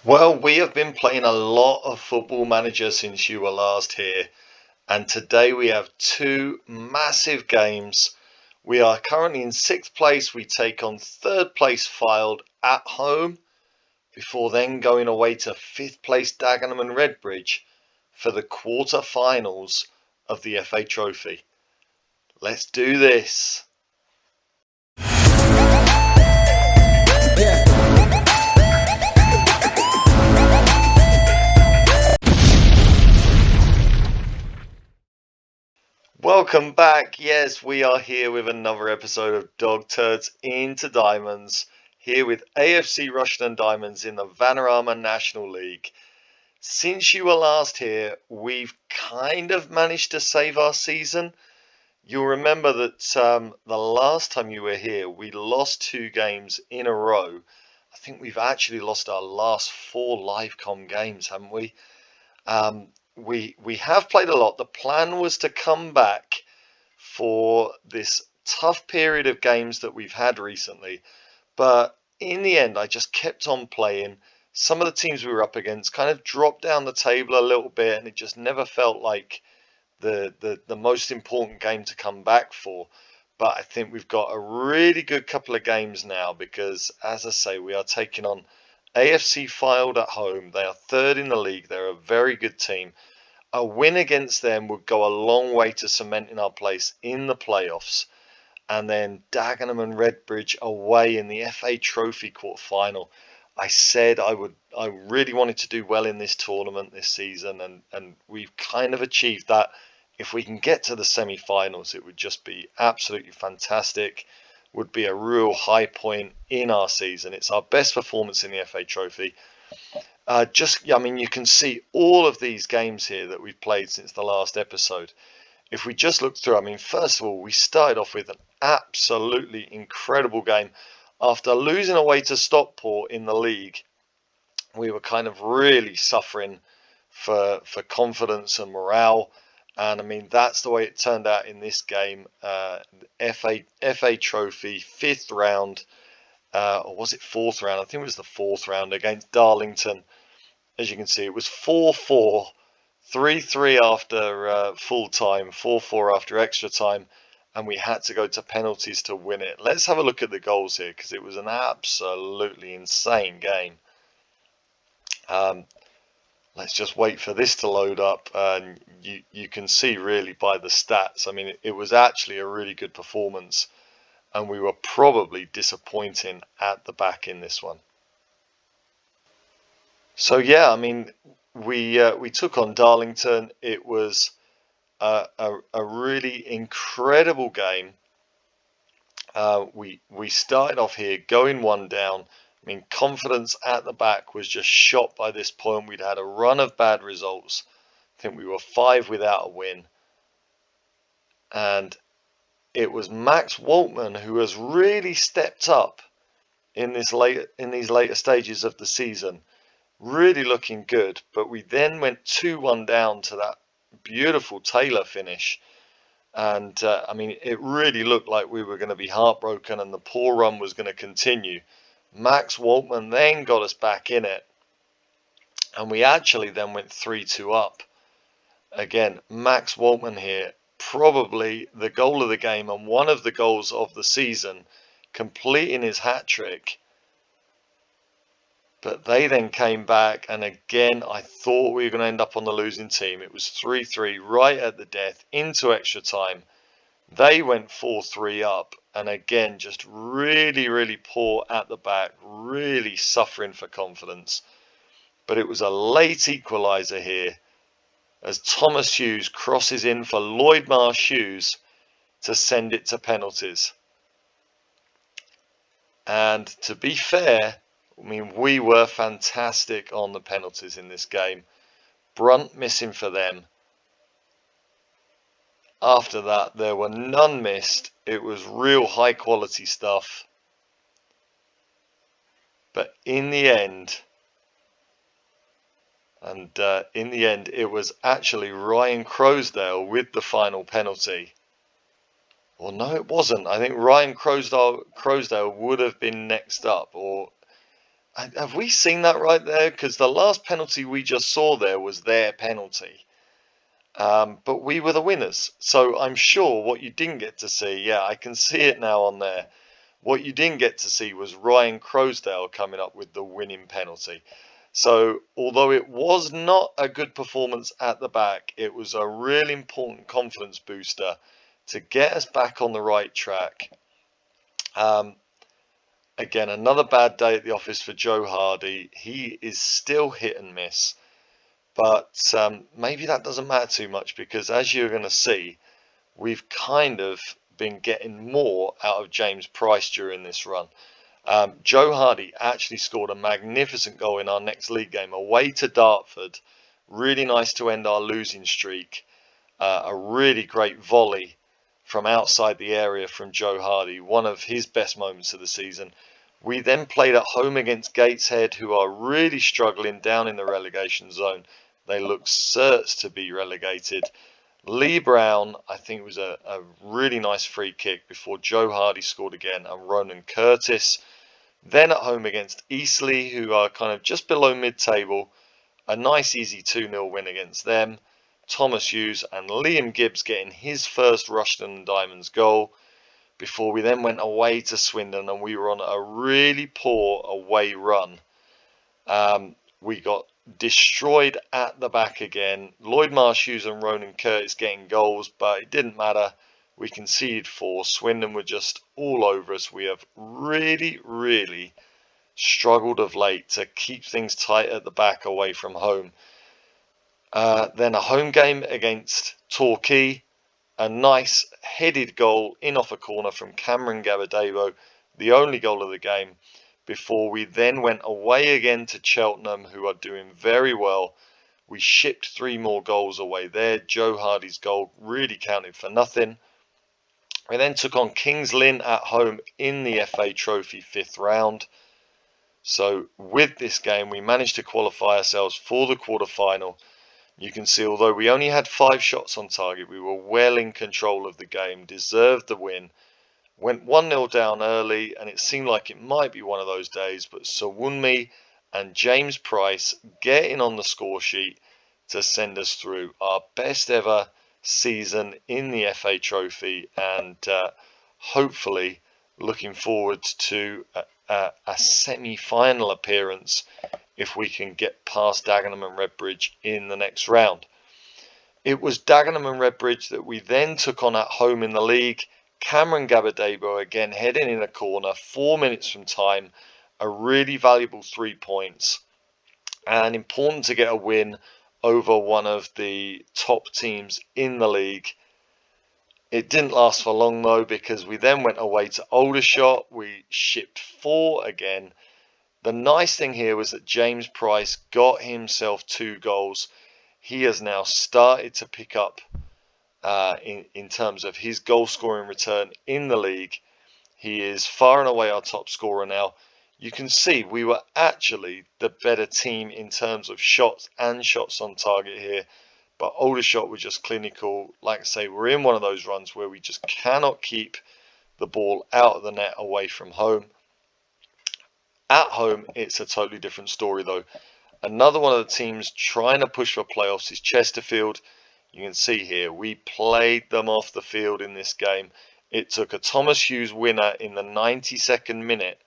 Well, we have been playing a lot of Football Manager since you were last here, and today we have two massive games. We are currently in sixth place. We take on third place Fylde at home before then going away to fifth place Dagenham and Redbridge for the quarter-finals of the FA Trophy. Let's do this. Welcome back. Yes, we are here with another episode of Dog Turds into Diamonds, here with AFC Rushden Diamonds in the Vanarama National League. Since you were last here, we've kind of managed to save our season. You'll remember that the last time you were here, we lost 2 games in a row. I think we've actually lost our last 4 Livecom games, haven't we? We have played a lot. The plan was to come back for this tough period of games that we've had recently, but in the end I just kept on playing. Some of the teams we were up against kind of dropped down the table a little bit, and it just never felt like the most important game to come back for. But I think we've got a really good couple of games now because, as I say, we are taking on AFC Fylde at home. They are third in the league. They're a very good team. A win against them would go a long way to cementing our place in the playoffs. And then Dagenham and Redbridge away in the FA Trophy quarter-final. I said I really wanted to do well in this tournament this season, and we've kind of achieved that. If we can get to the semi-finals, it would just be absolutely fantastic. Would be a real high point in our season. It's our best performance in the FA Trophy. I mean, you can see all of these games here that we've played since the last episode. If we just look through, I mean, first of all, we started off with an absolutely incredible game. After losing away to Stockport in the league, we were kind of really suffering for confidence and morale. And I mean, that's the way it turned out in this game. FA Trophy, 5th round, or was it 4th round? I think it was the 4th round against Darlington. As you can see, it was 4-4, 3-3 after full time, 4-4 after extra time, and we had to go to penalties to win it. Let's have a look at the goals here because it was an absolutely insane game. Let's just wait for this to load up, and you can see really by the stats. I mean, it was actually a really good performance, and we were probably disappointing at the back in this one. So yeah, I mean, we took on Darlington. It was a really incredible game. We started off here going 1 down. I mean, confidence at the back was just shot by this point. We'd had a run of bad results. I think we were 5 without a win. And it was Max Waltman who has really stepped up in these later stages of the season. Really looking good. But we then went 2-1 down to that beautiful Taylor finish. And I mean, it really looked like we were going to be heartbroken and the poor run was going to continue. Max Waltman then got us back in it, and we actually then went 3-2 up. Again, Max Waltman here, probably the goal of the game and one of the goals of the season, completing his hat-trick. But they then came back, and again, I thought we were going to end up on the losing team. It was 3-3 right at the death into extra time. They went 4-3 up, and again, just really, really poor at the back, really suffering for confidence. But it was a late equaliser here as Thomas Hughes crosses in for Lloyd Marsh Hughes to send it to penalties. And to be fair, I mean, we were fantastic on the penalties in this game. Brunt missing for them. After that, there were none missed. It was real high quality stuff. But in the end, it was actually Ryan Crosdale with the final penalty. Well, no, it wasn't. I think Ryan Crosdale would have been next up, or Have we seen that right there? Because the last penalty we just saw there was their penalty. But we were the winners. So I'm sure what you didn't get to see, yeah, I can see it now on there. What you didn't get to see was Ryan Crosdale coming up with the winning penalty. So although it was not a good performance at the back, it was a really important confidence booster to get us back on the right track. Again, another bad day at the office for Joe Hardy. He is still hit and miss. But maybe that doesn't matter too much, because as you're going to see, we've kind of been getting more out of James Price during this run. Joe Hardy actually scored a magnificent goal in our next league game away to Dartford. Really nice to end our losing streak. A really great volley from outside the area from Joe Hardy, one of his best moments of the season. We then played at home against Gateshead, who are really struggling down in the relegation zone. They look certs to be relegated. Lee Brown, I think it was a really nice free kick before Joe Hardy scored again, and Ronan Curtis. Then at home against Eastleigh, who are kind of just below mid-table, a nice easy 2-0 win against them. Thomas Hughes and Liam Gibbs getting his first Rushden Diamonds goal, before we then went away to Swindon, and we were on a really poor away run. We got destroyed at the back again. Lloyd Marsh Hughes and Ronan Curtis getting goals, but it didn't matter. We conceded 4. Swindon were just all over us. We have really struggled of late to keep things tight at the back away from home. Then a home game against Torquay. A nice headed goal in off a corner from Cameron Gabadebo, the only goal of the game, before we then went away again to Cheltenham, who are doing very well. We shipped 3 more goals away there. Joe Hardy's goal really counted for nothing. We then took on Kings Lynn at home in the FA Trophy 5th round. So with this game, we managed to qualify ourselves for the quarter-final. You can see, although we only had 5 shots on target, we were well in control of the game, deserved the win. Went 1-0 down early, and it seemed like it might be one of those days, but Sawunmi and James Price getting on the score sheet to send us through. Our best ever season in the FA Trophy, and hopefully looking forward to a semi-final appearance if we can get past Dagenham and Redbridge in the next round. It was Dagenham and Redbridge that we then took on at home in the league. Cameron Gabadebo again heading in a corner, 4 minutes from time, a really valuable 3 points, and important to get a win over one of the top teams in the league. It didn't last for long though, because we then went away to Aldershot. We shipped 4 again. The nice thing here was that James Price got himself 2 goals. He has now started to pick up in terms of his goal scoring return in the league. He is far and away our top scorer now. You can see we were actually the better team in terms of shots and shots on target here. But Aldershot were just clinical. Like I say, we're in one of those runs where we just cannot keep the ball out of the net away from home. At home, it's a totally different story though. Another one of the teams trying to push for playoffs is Chesterfield. You can see here, we played them off the field in this game. It took a Thomas Hughes winner in the 92nd minute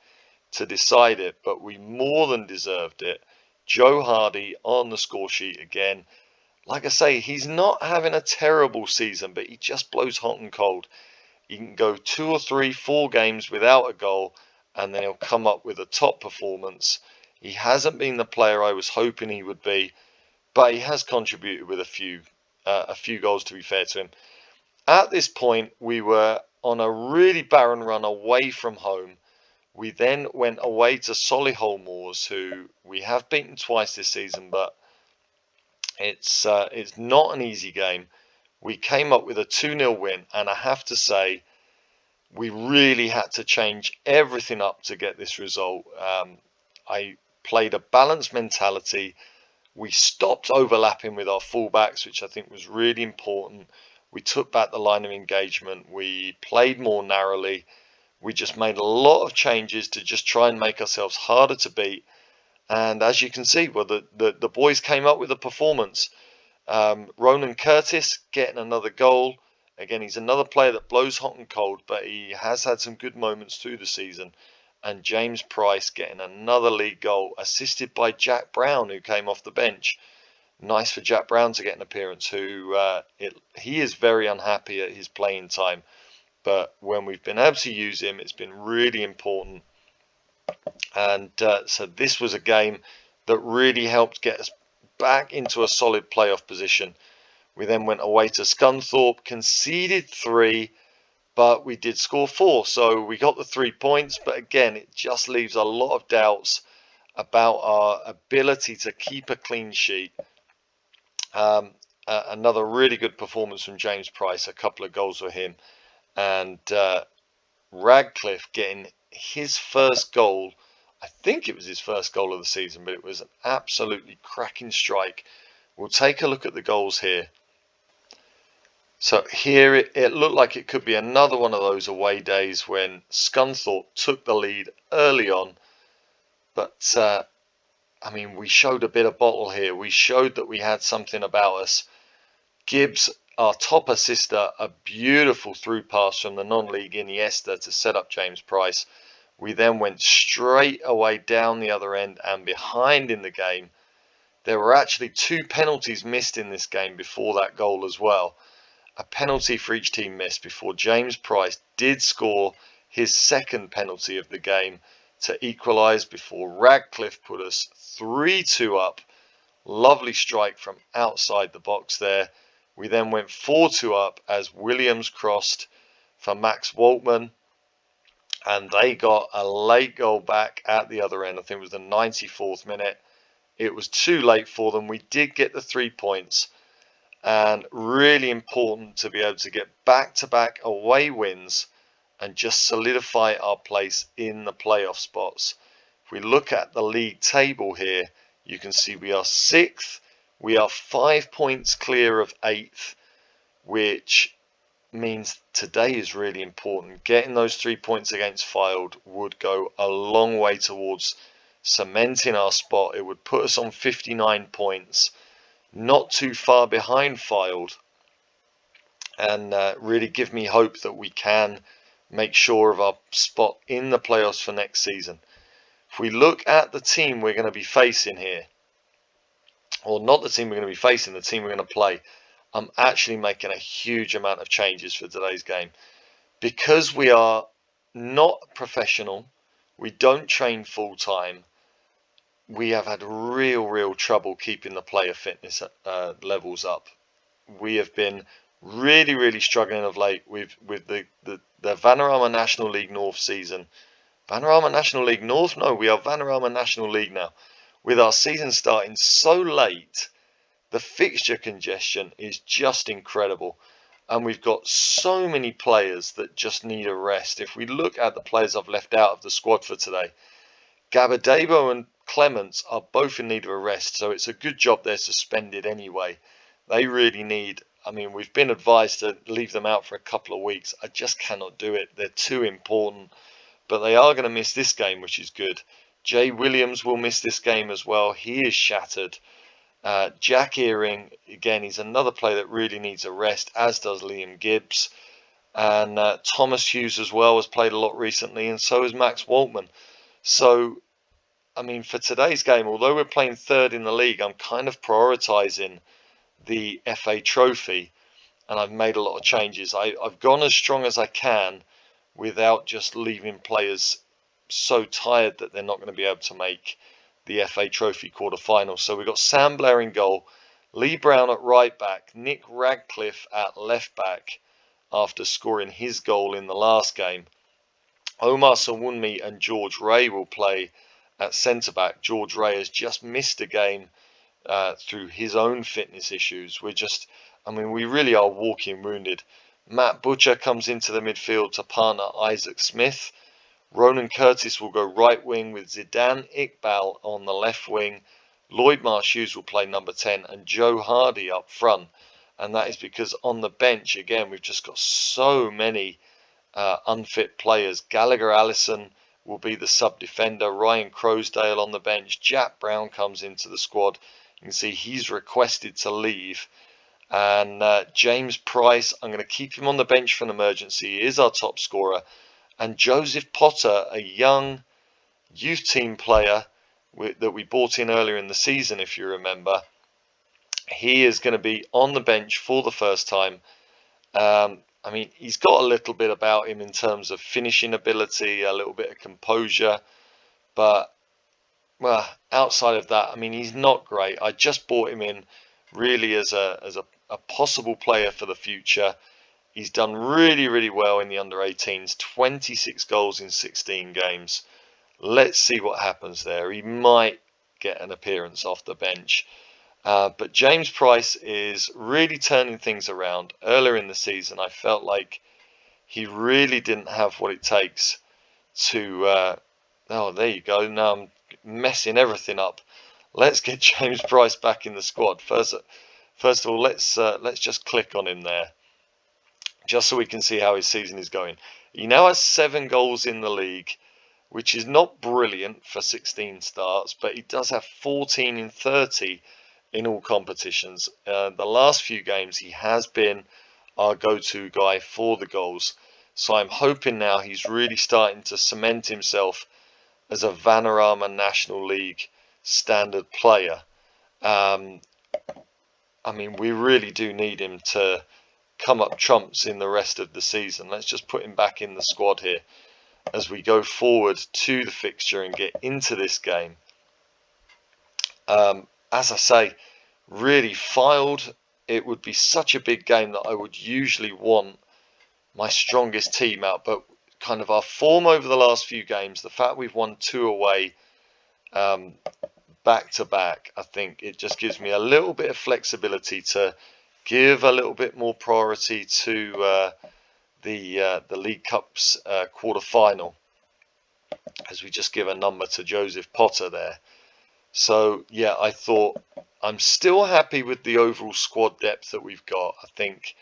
to decide it, but we more than deserved it. Joe Hardy on the score sheet again. Like I say, he's not having a terrible season, but he just blows hot and cold. He can go 2 or 3, 4 games without a goal, and then he'll come up with a top performance. He hasn't been the player I was hoping he would be, but he has contributed with a few goals, to be fair to him. At this point, we were on a really barren run away from home. We then went away to Solihull Moors, who we have beaten twice this season, but it's not an easy game. We came up with a 2-0 win, and I have to say, we really had to change everything up to get this result. I played a balanced mentality. We stopped overlapping with our fullbacks, which I think was really important. We took back the line of engagement. We played more narrowly. We just made a lot of changes to just try and make ourselves harder to beat. And as you can see, well, the boys came up with a performance. Ronan Curtis getting another goal. Again, he's another player that blows hot and cold, but he has had some good moments through the season. And James Price getting another league goal, assisted by Jack Brown, who came off the bench. Nice for Jack Brown to get an appearance, he is very unhappy at his playing time. But when we've been able to use him, it's been really important. And so this was a game that really helped get us back into a solid playoff position. We then went away to Scunthorpe, conceded 3, but we did score 4. So we got the 3 points, but again, it just leaves a lot of doubts about our ability to keep a clean sheet. Another really good performance from James Price, a couple of goals for him. And Radcliffe getting his first goal. I think it was his first goal of the season, but it was an absolutely cracking strike. We'll take a look at the goals here. So here it looked like it could be another one of those away days when Scunthorpe took the lead early on. But, I mean, we showed a bit of bottle here. We showed that we had something about us. Gibbs, our top assister, a beautiful through pass from the non-league Iniesta to set up James Price. We then went straight away down the other end and behind in the game. There were actually 2 penalties missed in this game before that goal as well. A penalty for each team missed before James Price did score his second penalty of the game to equalise before Radcliffe put us 3-2 up. Lovely strike from outside the box there. We then went 4-2 up as Williams crossed for Max Waltman. And they got a late goal back at the other end. I think it was the 94th minute. It was too late for them. We did get the 3 points. And really important to be able to get back-to-back away wins and just solidify our place in the playoff spots. If we look at the league table here, you can see we are 6th. We are 5 points clear of 8th, which means today is really important. Getting those 3 points against Fylde would go a long way towards cementing our spot. It would put us on 59 points, not too far behind Fylde, and really give me hope that we can make sure of our spot in the playoffs for next season. If we look at the team we're going to be facing here, or not the team we're going to be facing, the team we're going to play, I'm actually making a huge amount of changes for today's game. Because we are not professional, we don't train full time, we have had real trouble keeping the player fitness levels up. We have been really struggling of late with the Vanarama National League North season. Vanarama National League North? No, we are Vanarama National League now. With our season starting so late, the fixture congestion is just incredible. And we've got so many players that just need a rest. If we look at the players I've left out of the squad for today, Gabadebo and Clements are both in need of a rest, so it's a good job they're suspended anyway. They really need, I mean, we've been advised to leave them out for a couple of weeks. I just cannot do it. They're too important. But they are going to miss this game, which is good. Jay Williams will miss this game as well. He is shattered. Jack Earing, again, he's another player that really needs a rest, as does Liam Gibbs. And Thomas Hughes as well has played a lot recently, and so has Max Waltman. So, I mean, for today's game, although we're playing 3rd in the league, I'm kind of prioritising the FA Trophy, and I've made a lot of changes. I've gone as strong as I can without just leaving players so tired that they're not going to be able to make the FA Trophy quarter-final. So we've got Sam Blair in goal, Lee Brown at right back, Nick Radcliffe at left back after scoring his goal in the last game. Omar Sawunmi and George Ray will play at centre back. George Ray has just missed a game through his own fitness issues. We really are walking wounded. Matt Butcher comes into the midfield to partner Isaac Smith. Ronan Curtis will go right wing with Zidane Iqbal on the left wing. Lloyd Marsh Hughes will play number 10 and Joe Hardy up front. And that is because on the bench, again, we've just got so many unfit players. Gallagher Allison will be the sub defender. Ryan Crosdale on the bench. Jack Brown comes into the squad. You can see he's requested to leave. And James Price, I'm going to keep him on the bench for an emergency. He is our top scorer. And Joseph Potter, a young youth team player that we bought in earlier in the season, if you remember. He is going to be on the bench for the first time. I mean, he's got a little bit about him in terms of finishing ability, a little bit of composure, but well, outside of that, I mean, he's not great. I just bought him in really as a possible player for the future. He's done really well in the under-18s, 26 goals in 16 games. Let's see what happens there. He might get an appearance off the bench. But James Price is really turning things around. Earlier in the season, I felt like he really didn't have what it takes to... oh, there you go. Now I'm messing everything up. Let's get James Price back in the squad. First of all, let's just click on him there, just so we can see how his season is going. He now has 7 goals in the league, which is not brilliant for 16 starts, but he does have 14 in 30 in all competitions. The last few games he has been our go-to guy for the goals, so I'm hoping now he's really starting to cement himself as a Vanarama National League standard player. I mean, we really do need him to come up trumps in the rest of the season. Let's just put him back in the squad here as we go forward to the fixture and get into this game. As I say, really Fylde, it would be such a big game that I would usually want my strongest team out, but kind of our form over the last few games, the fact we've won 2 away back to back, I think it just gives me a little bit of flexibility to give a little bit more priority to the League Cup's quarter-final, as we just give a number to Joseph Potter there. So yeah, I thought I'm still happy with the overall squad depth that we've got. I think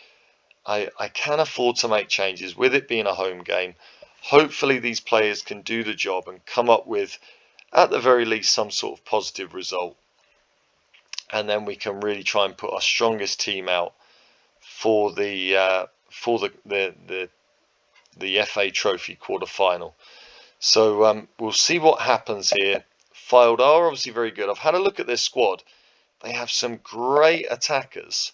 I can afford to make changes with it being a home game. Hopefully these players can do the job and come up with, at the very least, some sort of positive result. And then we can really try and put our strongest team out for the FA Trophy quarter-final. So we'll see what happens here. Fylde are obviously very good. I've had a look at their squad. They have some great attackers,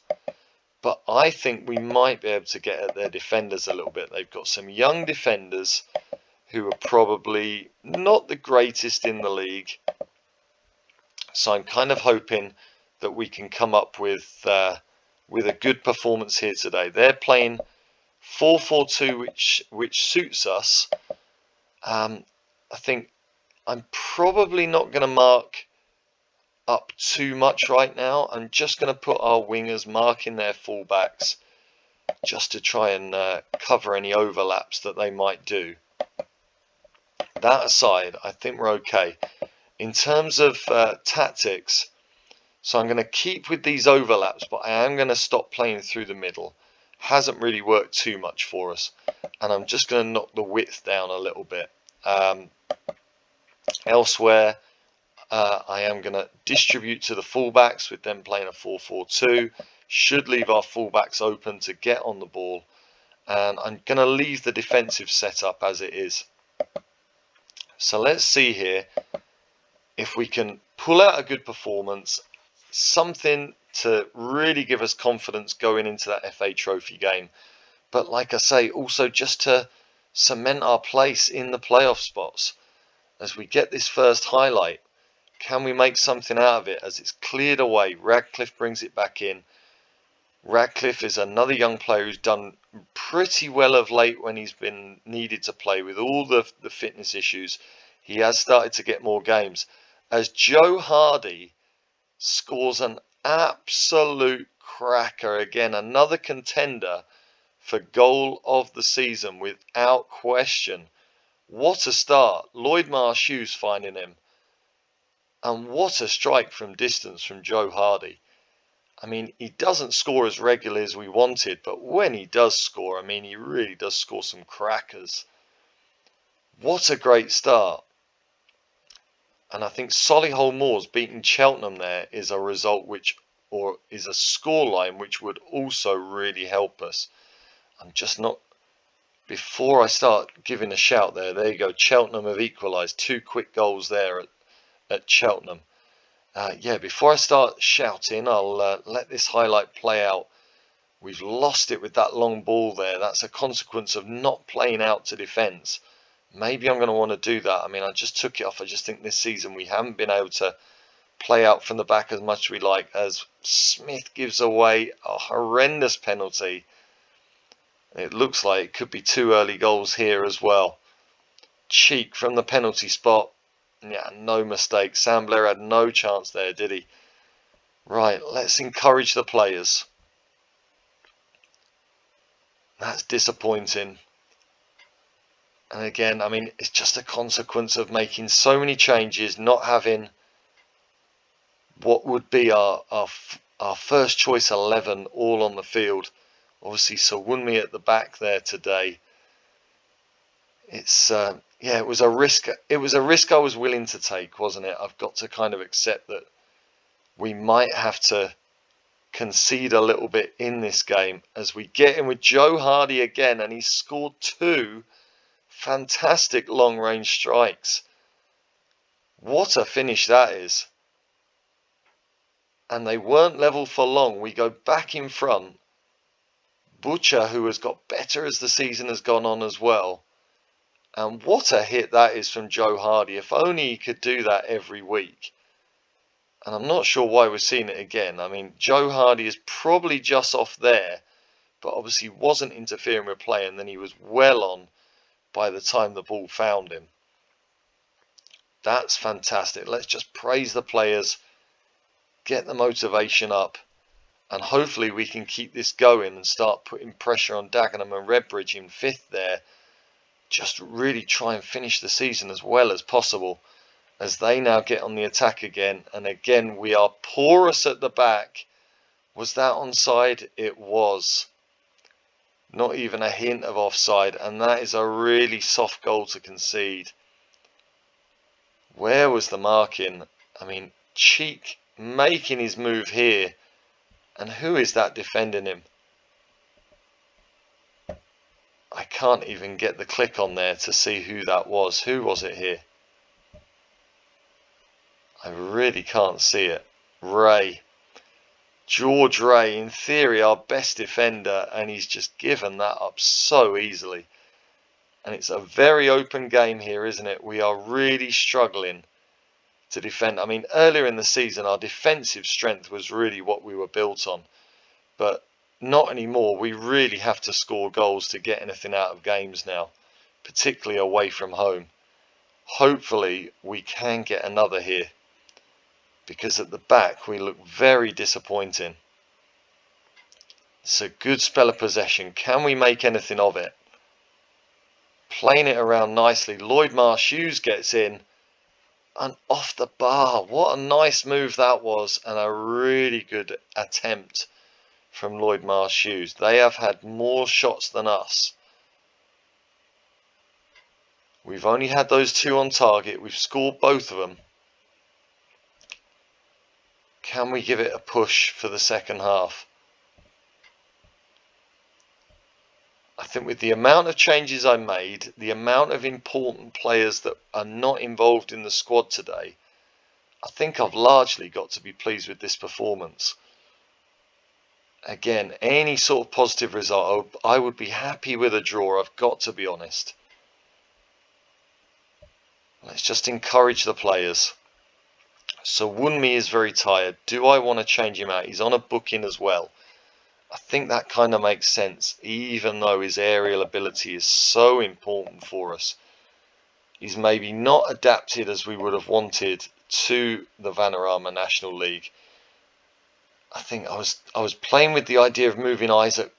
but I think we might be able to get at their defenders a little bit. They've got some young defenders who are probably not the greatest in the league. So I'm kind of hoping that we can come up with a good performance here today. They're playing 4-4-2, which suits us. I think I'm probably not going to mark up too much right now. I'm just going to put our wingers marking their fullbacks just to try and cover any overlaps that they might do. That aside, I think we're okay. In terms of tactics, so I'm going to keep with these overlaps, but I am going to stop playing through the middle. Hasn't really worked too much for us. And I'm just going to knock the width down a little bit. Elsewhere, I am going to distribute to the fullbacks with them playing a 4-4-2. Should leave our fullbacks open to get on the ball. And I'm going to leave the defensive setup as it is. So let's see here if we can pull out a good performance, something to really give us confidence going into that FA Trophy game. But like I say, also just to cement our place in the playoff spots. As we get this first highlight, can we make something out of it as it's cleared away? Radcliffe brings it back in. Radcliffe is another young player who's done pretty well of late when he's been needed to play with all the fitness issues. He has started to get more games. As Joe Hardy scores an absolute cracker. Again, another contender for goal of the season without question. What a start. Lloyd Marsh Hughes finding him. And what a strike from distance from Joe Hardy. I mean, he doesn't score as regularly as we wanted, but when he does score, I mean, he really does score some crackers. What a great start. And I think Solihull Moors beating Cheltenham there is a result or is a scoreline which would also really help us. I'm just not, before I start giving a shout there you go, Cheltenham have equalised, 2 quick goals there at Cheltenham. Yeah, before I start shouting, I'll let this highlight play out. We've lost it with that long ball there. That's a consequence of not playing out to defence. Maybe I'm going to want to do that. I mean, I just took it off. I just think this season we haven't been able to play out from the back as much as we like, as Smith gives away a horrendous penalty. It looks like it could be 2 early goals here as well. Cheek from the penalty spot. Yeah, no mistake. Sam Blair had no chance there, did he? Right, let's encourage the players. That's disappointing. And again, I mean, it's just a consequence of making so many changes, not having what would be our first choice 11 all on the field. Obviously, Sawunmi at the back there today. It's yeah, it was a risk. It was a risk I was willing to take, wasn't it? I've got to kind of accept that we might have to concede a little bit in this game as we get in with Joe Hardy again, and he scored 2 fantastic long-range strikes. What a finish that is. And they weren't level for long. We go back in front. Butcher, who has got better as the season has gone on as well. And what a hit that is from Joe Hardy. If only he could do that every week. And I'm not sure why we're seeing it again. I mean, Joe Hardy is probably just off there, but obviously wasn't interfering with play, and then he was well on by the time the ball found him. That's fantastic. Let's just praise the players, get the motivation up, and hopefully we can keep this going and start putting pressure on Dagenham and Redbridge in 5th there. Just really try and finish the season as well as possible, as they now get on the attack again. And again, we are porous at the back. Was that onside? It was. Not even a hint of offside, and that is a really soft goal to concede. Where was the marking? I mean, Cheek making his move here, and who is that defending him? I can't even get the click on there to see who that was. Who was it here? I really can't see it. Ray. George Ray, in theory our best defender, and he's just given that up so easily. And it's a very open game here, isn't it? We are really struggling to defend. I mean, earlier in the season our defensive strength was really what we were built on, but not anymore. We really have to score goals to get anything out of games now, particularly away from home. Hopefully we can get another here, because at the back we look very disappointing. It's a good spell of possession. Can we make anything of it? Playing it around nicely. Lloyd Marsh-Hughes gets in and off the bar. What a nice move that was, and a really good attempt from Lloyd Marsh-Hughes. They have had more shots than us. We've only had those 2 on target. We've scored both of them. Can we give it a push for the second half? I think with the amount of changes I made, the amount of important players that are not involved in the squad today, I think I've largely got to be pleased with this performance. Again, any sort of positive result, I would be happy with a draw, I've got to be honest. Let's just encourage the players. So Wunmi is very tired. Do I want to change him out? He's on a booking as well. I think that kind of makes sense, even though his aerial ability is so important for us. He's maybe not adapted as we would have wanted to the Vanarama National League. I think I was playing with the idea of moving Isaac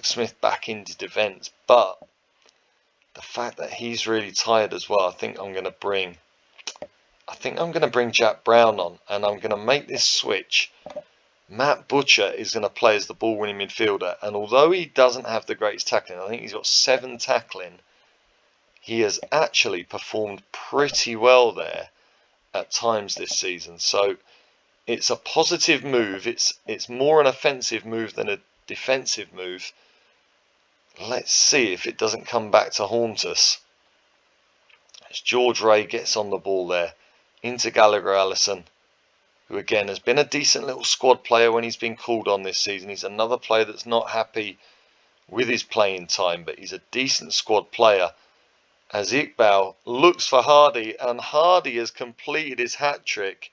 Smith back into defence, but the fact that he's really tired as well, I think I'm going to bring Jack Brown on, and I'm going to make this switch. Matt Butcher is going to play as the ball-winning midfielder, and although he doesn't have the greatest tackling, I think he's got 7 tackling, he has actually performed pretty well there at times this season. So it's a positive move. It's more an offensive move than a defensive move. Let's see if it doesn't come back to haunt us. As George Ray gets on the ball there, into Gallagher Allison, who again has been a decent little squad player when he's been called on this season. He's another player that's not happy with his playing time, but he's a decent squad player. As Iqbal looks for Hardy, and Hardy has completed his hat-trick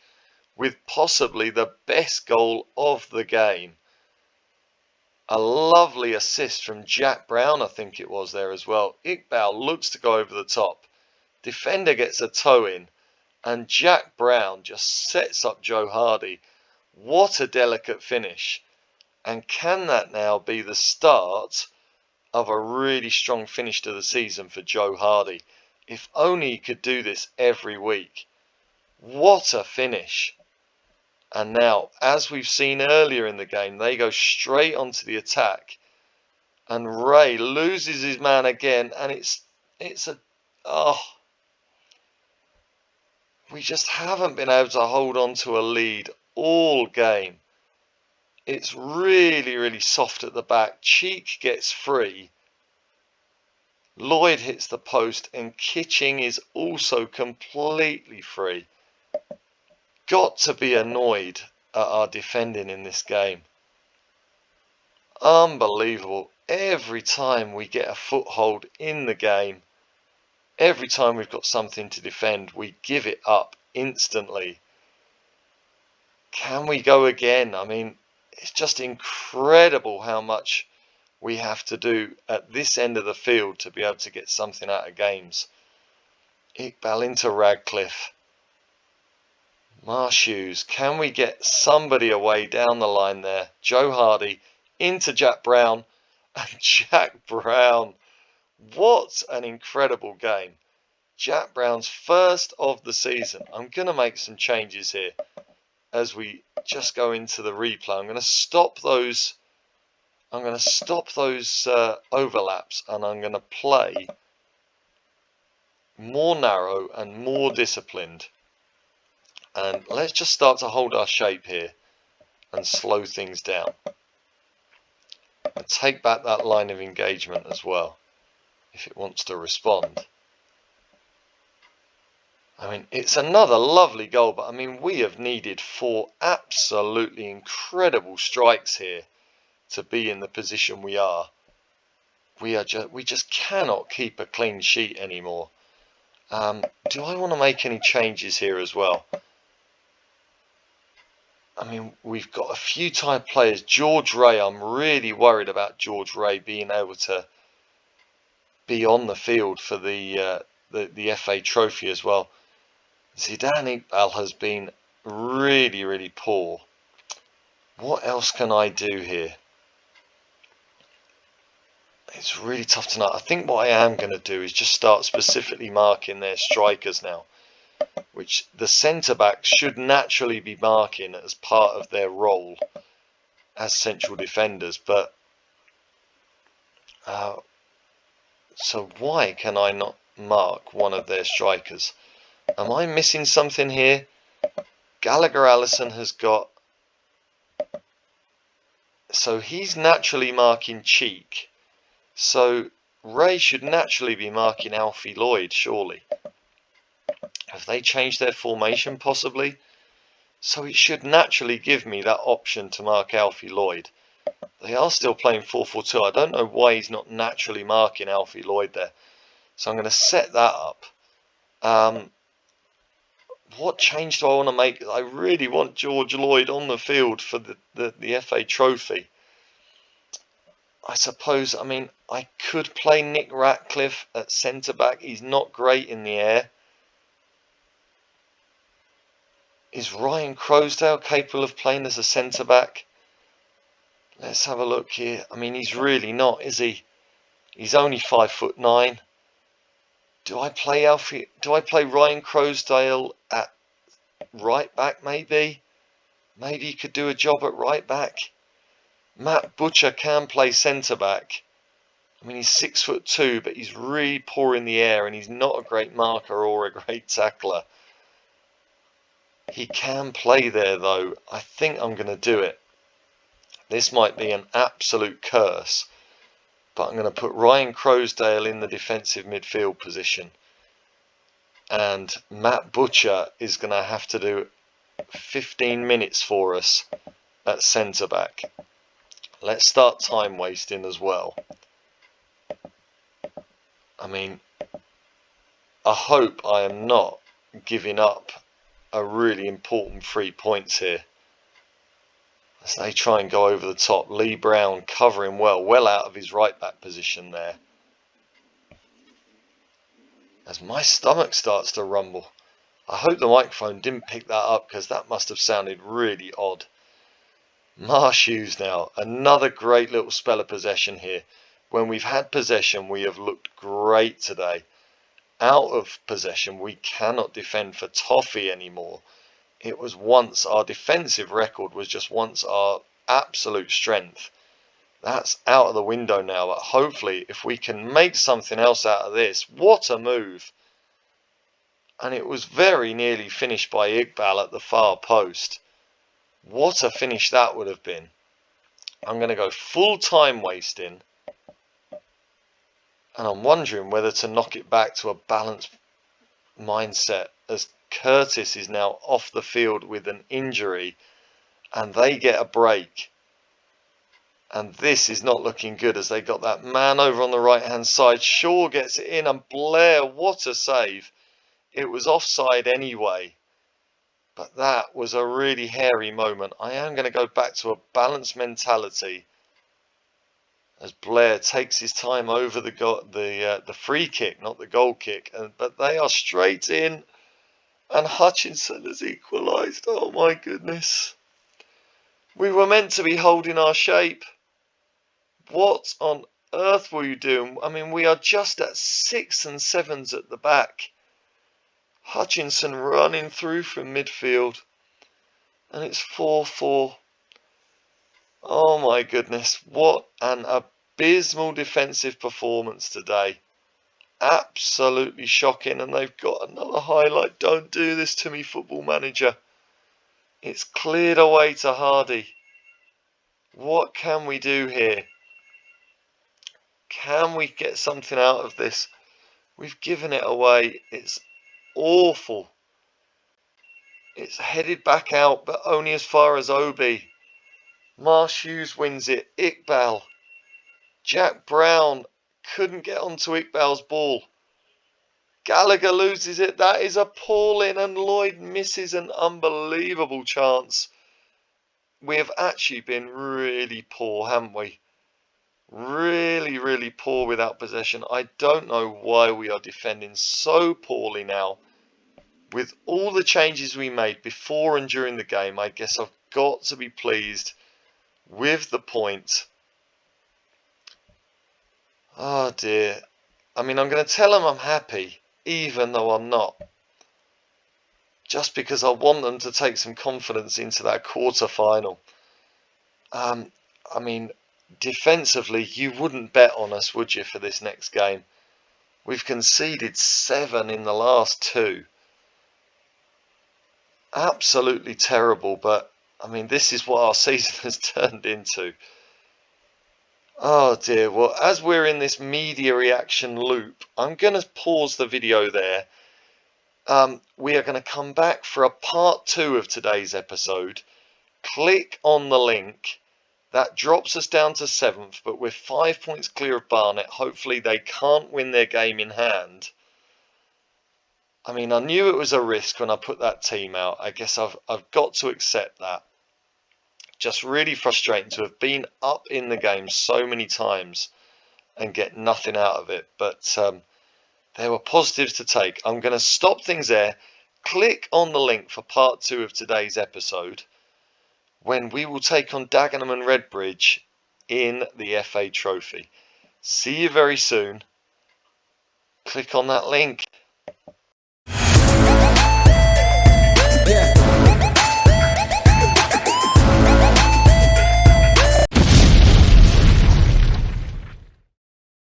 with possibly the best goal of the game. A lovely assist from Jack Brown, I think it was there as well. Iqbal looks to go over the top. Defender gets a toe in, and Jack Brown just sets up Joe Hardy. What a delicate finish. And can that now be the start of a really strong finish to the season for Joe Hardy? If only he could do this every week. What a finish. And now, as we've seen earlier in the game, they go straight onto the attack. And Ray loses his man again. And we just haven't been able to hold on to a lead all game. It's really, really soft at the back. Cheek gets free. Lloyd hits the post. And Kitching is also completely free. Got to be annoyed at our defending in this game. Unbelievable. Every time we get a foothold in the game, every time we've got something to defend, we give it up instantly. Can we go again? I mean, it's just incredible how much we have to do at this end of the field to be able to get something out of games. Iqbal into Radcliffe. Marshoes, can we get somebody away down the line there? Joe Hardy into Jack Brown, and Jack Brown, what an incredible game. Jack Brown's first of the season. I'm going to make some changes here as we just go into the replay. I'm going to stop those overlaps, and I'm going to play more narrow and more disciplined. And let's just start to hold our shape here and slow things down. And take back that line of engagement as well, if it wants to respond. I mean, it's another lovely goal, but I mean, we have needed 4 absolutely incredible strikes here to be in the position we are. We just cannot keep a clean sheet anymore. Do I want to make any changes here as well? I mean, we've got a few tired players. George Ray, I'm really worried about George Ray being able to be on the field for the FA Trophy as well. Zidane Iqbal has been really, really poor. What else can I do here? It's really tough to know. I think what I am going to do is just start specifically marking their strikers now, which the centre-backs should naturally be marking as part of their role as central defenders. But so why can I not mark one of their strikers? Am I missing something here? Gallagher Allison has got... So he's naturally marking Cheek. So Ray should naturally be marking Alfie Lloyd, surely. Have they changed their formation possibly? So it should naturally give me that option to mark Alfie Lloyd. They are still playing 4-4-2. I don't know why he's not naturally marking Alfie Lloyd there. So I'm going to set that up. What change do I want to make? I really want George Lloyd on the field for the FA Trophy. I suppose, I mean, I could play Nick Ratcliffe at centre-back. He's not great in the air. Is Ryan Crosdale capable of playing as a centre-back? Let's have a look here. I mean, he's really not, is he? He's only 5'9". Do I play Ryan Crosdale at right back maybe? Maybe he could do a job at right back. Matt Butcher can play centre back. I mean, he's 6'2", but he's really poor in the air, and he's not a great marker or a great tackler. He can play there, though. I think I'm going to do it. This might be an absolute curse, but I'm going to put Ryan Crosdale in the defensive midfield position. And Matt Butcher is going to have to do 15 minutes for us at centre-back. Let's start time wasting as well. I mean, I hope I am not giving up a really important 3 points here. As they try and go over the top. Lee Brown covering well out of his right back position there. As my stomach starts to rumble. I hope the microphone didn't pick that up, because that must have sounded really odd. Marsh Hughes now. Another great little spell of possession here. When we've had possession, we have looked great today. Out of possession, we cannot defend for toffee anymore. It was once our defensive record was just once our absolute strength. That's out of the window now, but hopefully if we can make something else out of this. What a move. And it was very nearly finished by Iqbal at the far post. What a finish that would have been. I'm going to go full time wasting. And I'm wondering whether to knock it back to a balanced mindset, as Curtis is now off the field with an injury and they get a break. And this is not looking good, as they got that man over on the right hand side. Shaw gets it in, and Blair, what a save. It was offside anyway. But that was a really hairy moment. I am going to go back to a balanced mentality as Blair takes his time over the free kick, not the goal kick. But they are straight in, and Hutchinson has equalised. Oh my goodness. We were meant to be holding our shape. What on earth were you doing? I mean, we are just at 6s and 7s at the back. Hutchinson running through from midfield. And it's 4-4. Oh my goodness. What an abysmal defensive performance today. Absolutely shocking. And they've got another highlight. Don't do this to me, Football Manager. It's cleared away to Hardy. What can we do here? Can we get something out of this? We've given it away. It's awful. It's headed back out, but only as far as Obi. Marsh Hughes wins it. Iqbal. Jack Brown couldn't get onto Iqbal's ball. Gallagher loses it. That is appalling, and Lloyd misses an unbelievable chance. We have actually been really poor, haven't we? Really poor without possession. I don't know why we are defending so poorly now. With all the changes we made before and during the game, I guess I've got to be pleased with the point. Oh dear. I mean, I'm going to tell them I'm happy, even though I'm not. Just because I want them to take some confidence into that quarter-final. I mean, defensively, you wouldn't bet on us, would you, for this next game? We've conceded 7 in the last 2. Absolutely terrible, but I mean, this is what our season has turned into. Oh dear. Well, as we're in this media reaction loop, I'm going to pause the video there. We are going to come back for a part 2 of today's episode. Click on the link. That drops us down to 7th, but we're 5 points clear of Barnet. Hopefully they can't win their game in hand. I mean, I knew it was a risk when I put that team out. I guess I've got to accept that. Just really frustrating to have been up in the game so many times and get nothing out of it. But there were positives to take. I'm going to stop things there. Click on the link for part 2 of today's episode, when we will take on Dagenham and Redbridge in the FA Trophy. See you very soon. Click on that link.